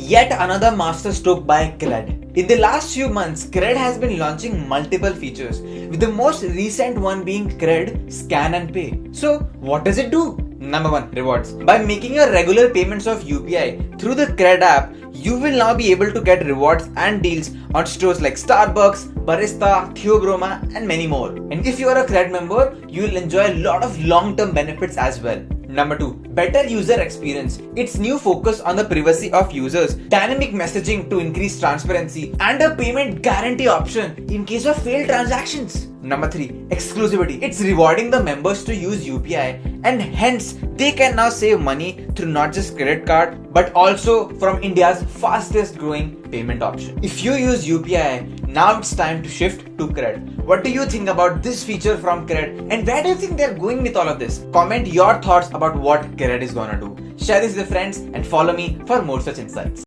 Yet another masterstroke by CRED. In the last few months, CRED has been launching multiple features, with the most recent one being CRED Scan and Pay. So, what does it do? Number 1, rewards. By making your regular payments of UPI through the CRED app, you will now be able to get rewards and deals on stores like Starbucks, Barista, Theobroma, and many more. And if you are a CRED member, you will enjoy a lot of long-term benefits as well. Number 2, better user experience. Its new focus on the privacy of users, dynamic messaging to increase transparency, and a payment guarantee option in case of failed transactions. Number 3, exclusivity. It's rewarding the members to use UPI, and hence they can now save money through not just credit card but also from India's fastest growing payment option. If you use UPI, now it's time to shift to CRED. What do you think about this feature from CRED, and where do you think they're going with all of this? Comment your thoughts about what CRED is gonna do. Share this with your friends and follow me for more such insights.